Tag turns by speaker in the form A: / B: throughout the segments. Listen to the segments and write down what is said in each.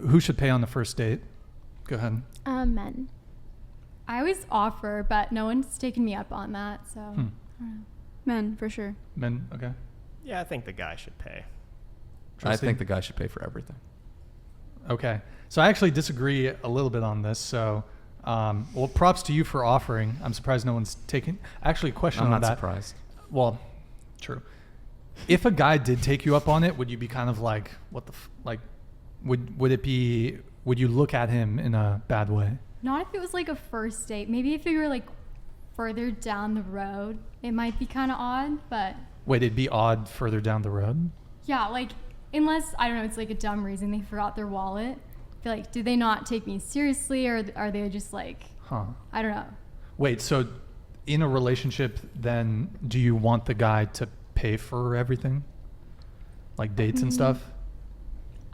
A: who should pay on the first date? Go ahead.
B: Men.
C: I always offer, but no one's taken me up on that. So, I don't know.
D: Men, for sure.
A: Men, okay.
E: Yeah, I think the guy should pay.
F: I think the guy should pay for everything.
A: Okay. So I actually disagree a little bit on this. So, well, props to you for offering. I'm surprised no one's taken. Actually, a question
F: I'm
A: on
F: not
A: that.
F: surprised.
A: Well, true. If a guy did take you up on it, would you be kind of like, what the, like, would it be, would you look at him in a bad way?
C: Not if it was like a first date. Maybe if you were like further down the road, it might be kind of odd, but.
A: Wait, it'd be odd further down the road?
C: Yeah, like, unless, I don't know, it's like a dumb reason they forgot their wallet. I feel like, did they not take me seriously, or are they just like, I don't know.
A: Wait, so in a relationship, then, do you want the guy to pay for everything? Like dates and stuff?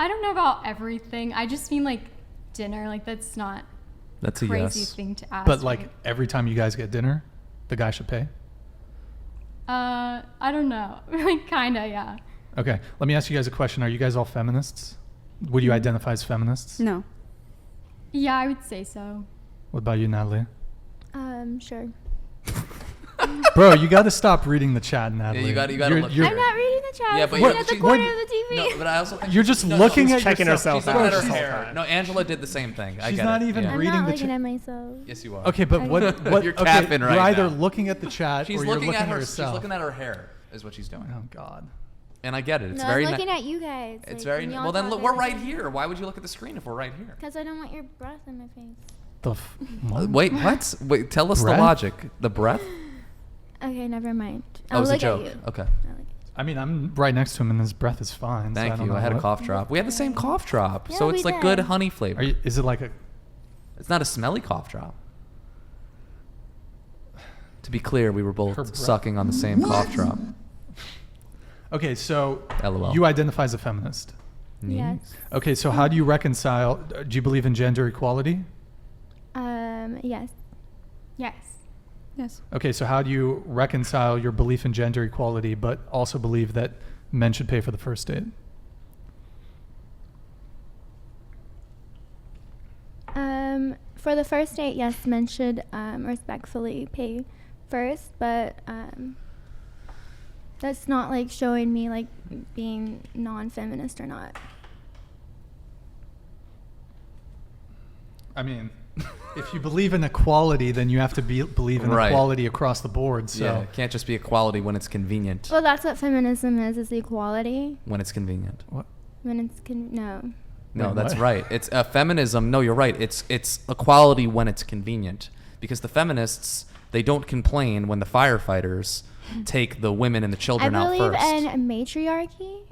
C: I don't know about everything. I just mean like dinner. Like, that's not
F: That's a
C: crazy
F: yes.
C: thing to ask.
A: But like every time you guys get dinner, the guy should pay?
C: I don't know. Like, kinda, yeah.
A: Okay, let me ask you guys a question. Are you guys all feminists? Would you identify as feminists?
D: No.
C: Yeah, I would say so.
A: What about you, Natalie?
B: Sure.
A: Bro, you got to stop reading the chat, Natalie.
F: Yeah, you gotta
A: You're-
F: look
A: you're-
B: I'm not reading the chat.
F: Yeah,
B: I'm
F: but
B: looking
F: you're-
B: at the
F: she-
B: corner
A: what-
B: of the TV.
F: No, but I also think
A: You're just
F: no,
A: looking
F: she's
A: at
E: checking
A: yourself.
E: herself
F: She's looking
E: out
F: at her
E: this whole
F: hair.
E: time.
F: No, Angela did the same thing. I
A: She's
F: get
A: not
F: it.
A: even
F: Yeah.
B: I'm
A: reading
B: not
A: the
B: looking
A: chat.
B: at myself.
F: Yes, you are.
A: Okay, but what?
F: You're
A: okay,
F: capping right
A: you're either
F: now.
A: looking at the chat
F: She's
A: or you're
F: looking at her.
A: yourself.
F: She's looking at her hair. Is what she's doing.
A: Oh God.
F: And I get it. It's
B: No,
F: very.
B: I'm looking at you guys.
F: It's
B: like,
F: very.
B: when y'all
F: Well, then
B: talk,
F: look,
B: I
F: we're
B: look
F: right
B: at-
F: here. Why would you look at the screen if we're right here?
B: Because I don't want your breath in my face.
A: What?
F: Wait, what? Wait, tell us
A: Breath?
F: the logic. The breath?
B: Okay, never mind.
F: Oh,
B: I'll
F: it was a
B: look
F: joke.
B: at you.
F: Okay.
B: I'll look
A: I mean, I'm right next to him and his breath is fine. so
F: Thank
A: don't
F: you.
A: know
F: I had a
A: what-
F: cough drop. We had the same cough drop,
B: Yeah,
F: so
B: we
F: it's like
B: did.
F: good honey flavor.
A: Is it like a?
F: It's not a smelly cough drop. To be clear, we were
A: Her
F: both
A: breath.
F: sucking on the same cough drop.
A: Okay, so
F: LOL.
A: you identify as a feminist.
F: Me?
B: Yes.
A: Okay, so how do you reconcile? Do you believe in gender equality?
B: Yes.
C: Yes.
D: Yes.
A: Okay, so how do you reconcile your belief in gender equality, but also believe that men should pay for the first date?
B: For the first date, yes, men should respectfully pay first, but that's not like showing me like being non-feminist or not.
A: I mean, if you believe in equality, then you have to believe in
F: Right.
A: equality across the board. So
F: Yeah, it can't just be equality when it's convenient.
B: Well, that's what feminism is equality.
F: When it's convenient.
A: what?
B: When it's no.
F: No,
A: Wait,
F: that's
A: what?
F: right. It's feminism. No, you're right. It's equality when it's convenient, because the feminists, they don't complain when the firefighters take the women and the
B: I
F: children out
B: believe
F: first.
B: in matriarchy.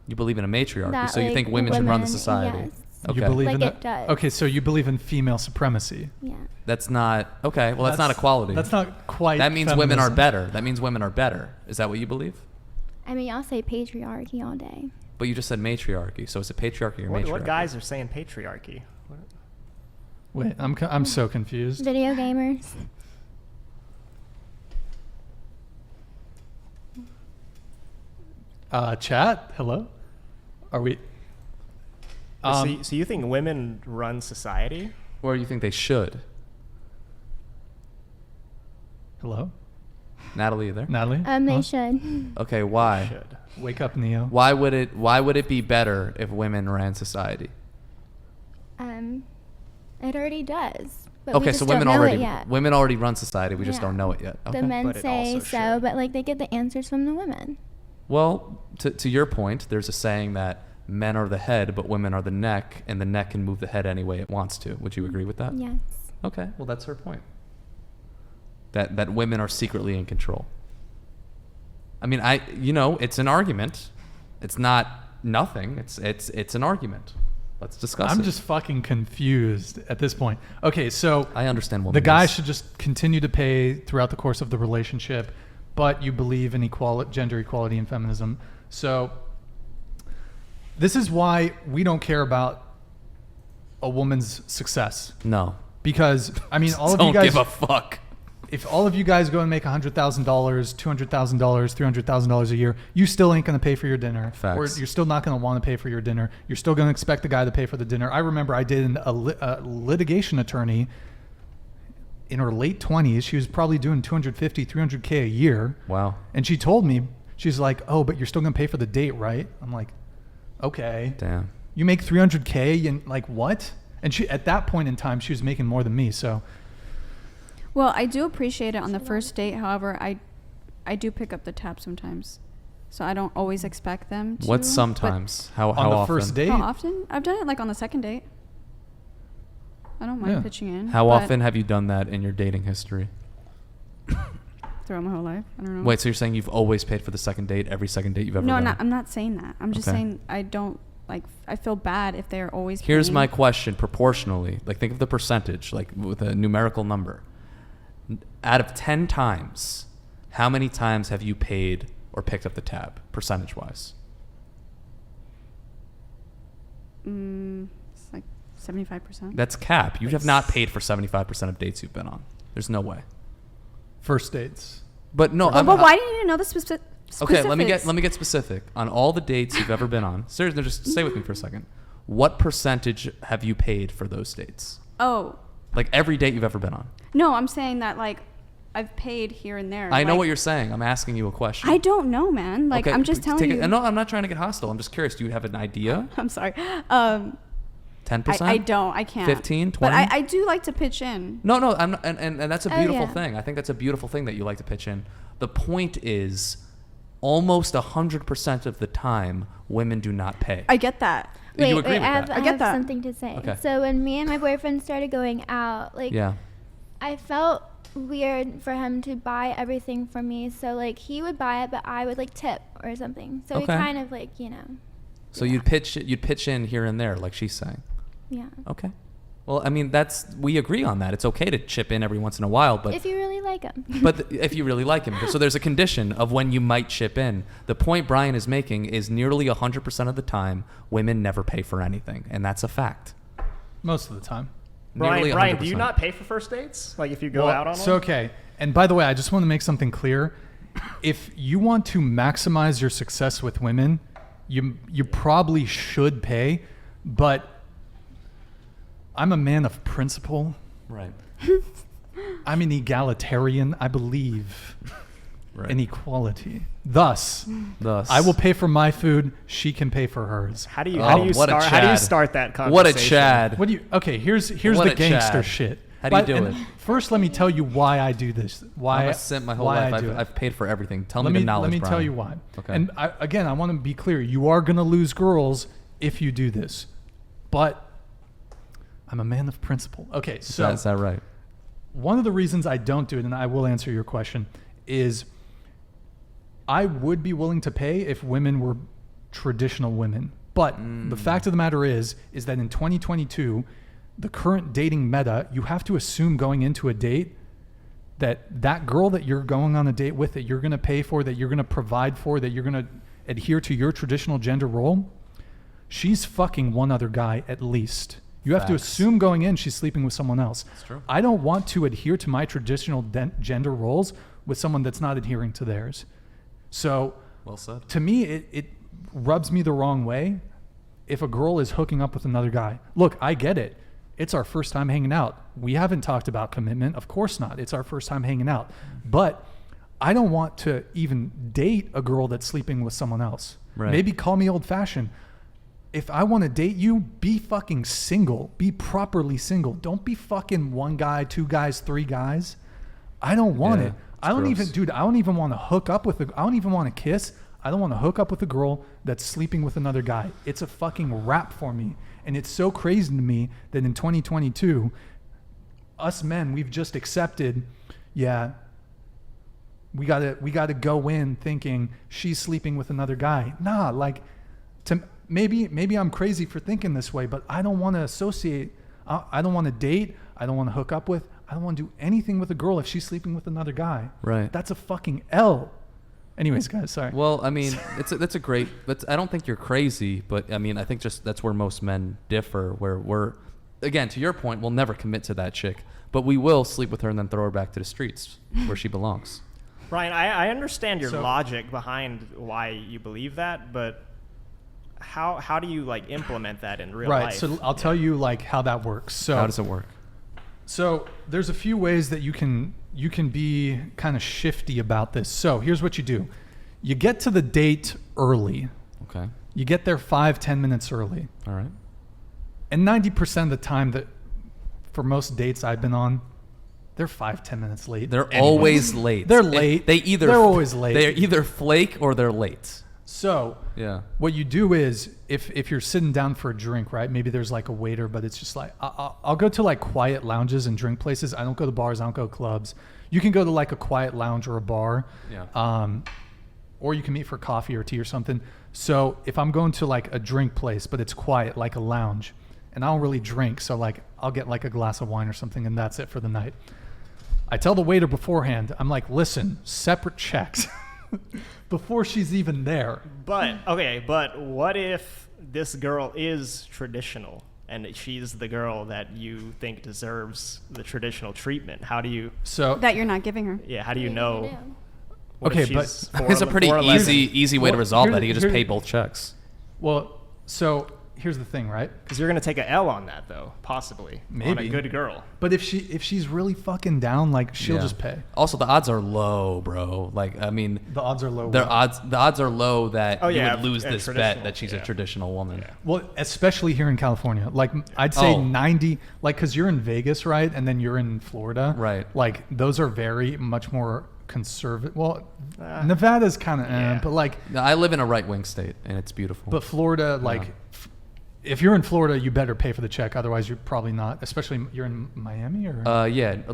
F: You believe in a matriarchy,
B: That,
F: so you
B: like,
F: think women should run the
B: women-
F: society.
B: yes.
F: Okay.
A: You believe
B: Like
A: in
B: it
A: that?
B: does.
A: Okay, so you believe in female supremacy.
B: Yeah.
F: That's not okay. Well, that's not equality.
A: That's not quite.
F: That means women are
A: feminism.
F: better. That means women are better. Is that what you believe?
B: I mean, y'all say patriarchy all day.
F: But you just said matriarchy. So is it patriarchy or matriarchy?
E: What guys are saying patriarchy? What?
A: Wait, I'm so confused.
B: Video gamers.
A: Chat, hello. Are we?
E: So you think women run society?
F: Or you think they should?
A: Hello,
F: Natalie, you there?
A: Natalie.
B: They
A: Hello?
B: should.
F: Okay, why?
E: Should.
A: Wake up, Neo.
F: Why would it be better if women ran society?
B: It already does. But we
F: Okay,
B: just
F: so
B: don't
F: women
B: know
F: already
B: it yet.
F: women already run society. We just
B: Yeah.
F: don't know it yet. Okay.
B: The men
E: But it
B: say
E: also
B: so,
E: should.
B: but like they get the answers from the women.
F: Well, to your point, there's a saying that men are the head, but women are the neck, and the neck can move the head any way it wants to. Would you agree with that?
B: Yes.
F: Okay, well that's her point. That women are secretly in control. I mean, it's an argument. It's not nothing. It's an argument. Let's discuss it.
A: I'm just fucking confused at this point. Okay, so
F: I understand women.
A: the guy should just continue to pay throughout the course of the relationship, but you believe in gender equality and feminism. So this is why we don't care about a woman's success.
F: No.
A: Because, I mean, all of
F: Don't
A: you guys...
F: give a fuck.
A: if all of you guys go and make $100,000, $200,000, $300,000 a year, you still ain't going to pay for your dinner.
F: Facts.
A: Or you're still not going to want to pay for your dinner. You're still going to expect the guy to pay for the dinner. I remember I dated a litigation attorney in her late 20s. She was probably doing $250,000, $300K a year.
F: Wow.
A: And she told me, she's like, oh, but you're still going to pay for the date, right? I'm like, okay.
F: Damn.
A: You make $300K and like what? And she, at that point in time, she was making more than me. So
D: Well, I do appreciate it on the first date. However, I do pick up the tab sometimes, so I don't always expect them to.
F: What's sometimes? How
A: on the
F: often?
A: first date,
D: How often? I've done it like on the second date. I don't mind
A: Yeah.
D: pitching in.
F: How
D: but
F: often have you done that in your dating history?
D: Throughout my whole life. I don't know.
F: Wait, so you're saying you've always paid for the second date, every second date you've ever
D: No,
F: done?
D: I'm not saying that. I'm just
F: Okay.
D: saying I don't like. I feel bad if they're always.
F: Here's
D: paying.
F: my question proportionally. Like, think of the percentage, like with a numerical number. Out of 10 times, how many times have you paid or picked up the tab, percentage-wise?
D: It's like 75%.
F: That's cap. You have not paid for 75% of dates you've been on. There's no way.
A: first dates.
F: But no,
D: But why do you need to know the specifics?
F: Okay, let me get specific. On all the dates you've ever been on, seriously, just stay with me for a second. What percentage have you paid for those dates?
D: Oh,
F: Like every date you've ever been on.
D: no, I'm saying that like I've paid here and there.
F: I know
D: like,
F: what you're saying. I'm asking you a question.
D: I don't know, man. Like
F: Okay,
D: I'm just telling you.
F: No, I'm not trying to get hostile. I'm just curious. Do you have an idea?
D: I'm sorry.
F: 10%?
D: I don't. I can't.
F: 15,
D: But
F: 20?
D: I do like to pitch in.
F: No, I'm not, and that's a
B: Oh,
F: beautiful
B: yeah.
F: thing. I think that's a beautiful thing that you like to pitch in. The point is, almost 100% of the time, women do not pay.
D: I get that.
F: You
B: Wait,
F: agree
B: wait,
F: with that?
B: I
D: I get
B: have
D: that.
B: something to say.
F: Okay.
B: So when me and my boyfriend started going out, like,
F: Yeah.
B: I felt weird for him to buy everything for me. So like he would buy it, but I would like tip or something. So we
F: Okay.
B: kind of like,
F: So you'd pitch in here and there, like she's saying.
B: yeah.
F: Okay. Well, I mean, we agree on that. It's okay to chip in every once in a while, but
B: If you really like him.
F: if you really like him. So there's a condition of when you might chip in. The point Brian is making is nearly 100% of the time, women never pay for anything, and that's a fact.
A: Most of the time.
F: Nearly
E: Brian, do you
F: 100%.
E: not pay for first dates? Like if you go
A: Well,
E: out on
A: so
E: one?
A: okay. And by the way, I just want to make something clear. If you want to maximize your success with women, you probably should pay, but I'm a man of principle.
F: Right.
A: I'm an egalitarian. I believe
F: Right.
A: in equality. Thus,
F: Thus,
A: I will pay for my food. She can pay for hers.
E: How do you
F: Oh, what a Chad.
E: start that conversation?
F: What a Chad.
A: What do you? Okay, here's
F: What
A: the
F: a
A: gangster
F: Chad.
A: shit.
F: How do you do
A: and
F: it?
A: First, let me tell you why I do this. Why
F: I'm a simp my whole
A: why
F: life.
A: I do it.
F: I've paid for everything. Tell
A: let
F: me
A: me
F: the knowledge,
A: let me
F: Brian.
A: tell you why.
F: Okay.
A: And again, I want to be clear. You are going to lose girls if you do this, but I'm a man of principle. Okay, so
F: Is that right?
A: one of the reasons I don't do it, and I will answer your question, is I would be willing to pay if women were traditional women. But the fact of the matter is that in 2022, the current dating meta, you have to assume going into a date that girl that you're going on a date with, that you're going to pay for, that you're going to provide for, that you're going to adhere to your traditional gender role, she's fucking one other guy at least. You have to
F: Facts.
A: assume going in she's sleeping with someone else.
F: That's true.
A: I don't want to adhere to my traditional gender roles with someone that's not adhering to theirs. So
F: Well said.
A: to me, it rubs me the wrong way if a girl is hooking up with another guy. Look, I get it. It's our first time hanging out. We haven't talked about commitment. Of course not. It's our first time hanging out. But I don't want to even date a girl that's sleeping with someone else.
F: Right.
A: Maybe call me old fashioned. If I want to date you, be fucking single. Be properly single. Don't be fucking one guy, two guys, three guys. I don't want
F: Yeah,
A: it.
F: it's gross.
A: I don't even want to hook up with I don't even want to kiss. I don't want to hook up with a girl that's sleeping with another guy. It's a fucking wrap for me. And it's so crazy to me that in 2022, us men, we've just accepted, yeah, we gotta go in thinking she's sleeping with another guy. Nah, like, maybe I'm crazy for thinking this way, but I don't want to associate. I don't want to date. I don't want to hook up with. I don't want to do anything with a girl if she's sleeping with another guy.
F: Right.
A: That's a fucking L. Anyways, guys, sorry.
F: Well, I mean, that's a great. I don't think you're crazy, but I mean, I think just that's where most men differ. Where again, to your point, we'll never commit to that chick, but we will sleep with her and then throw her back to the streets where she belongs.
E: Ryan, I understand your
A: So-
E: logic behind why you believe that, but how do you like implement that in real
A: Right.
E: life?
A: So I'll tell you like how that works. So
F: How does it work?
A: So there's a few ways that you can be kind of shifty about this. So here's what you do. You get to the date early.
F: Okay.
A: You get there 5-10 minutes early.
F: All right.
A: And 90% of the time that for most dates I've been on, they're 5-10 minutes late.
F: They're
A: anyways.
F: always late.
A: They're
F: If
A: late.
F: They're
A: always late.
F: They're either flake or they're late.
A: So
F: Yeah.
A: what you do is if you're sitting down for a drink, right? Maybe there's like a waiter, but it's just like I'll go to like quiet lounges and drink places. I don't go to bars. I don't go to clubs. You can go to like a quiet lounge or a bar.
F: Yeah.
A: Or you can meet for coffee or tea or something. So if I'm going to like a drink place, but it's quiet, like a lounge, and I don't really drink, so like I'll get like a glass of wine or something, and that's it for the night. I tell the waiter beforehand, I'm like, listen, separate checks before she's even there.
E: But what if this girl is traditional and she's the girl that you think deserves the traditional treatment? How do you
A: So
D: That you're not giving her.
E: how do you
B: What
E: know?
B: do?
E: What
A: Okay,
E: if she's
A: but-
F: It's a pretty
E: 4'11"?
F: easy way to
A: Well,
F: resolve
A: here's-
F: that. You can just
A: here-
F: pay both checks.
A: well, so here's the thing, right?
E: Because you're gonna take a L on that though, possibly on a
A: Maybe.
E: good girl.
A: But if she's really fucking down, like she'll
F: Yeah.
A: just pay.
F: Also, the odds are low, bro. Like, I mean,
A: The odds are low.
F: the odds are low that
E: Oh,
F: you
E: yeah,
F: would lose
E: a
F: this bet
E: traditional,
F: that she's a
E: yeah.
F: traditional woman.
E: Yeah.
A: Well, especially here in California. Like I'd say
F: Oh.
A: 90, like because you're in Vegas, right? And then you're in Florida.
F: Right.
A: Like those are very much more conservative. Well, Nevada's kind of,
E: yeah.
A: but like,
F: No, I live in a right wing state, and it's beautiful.
A: but Florida, like, if you're in Florida, you better pay for the check. Otherwise, you're probably not. Especially you're in Miami or.
F: yeah, a little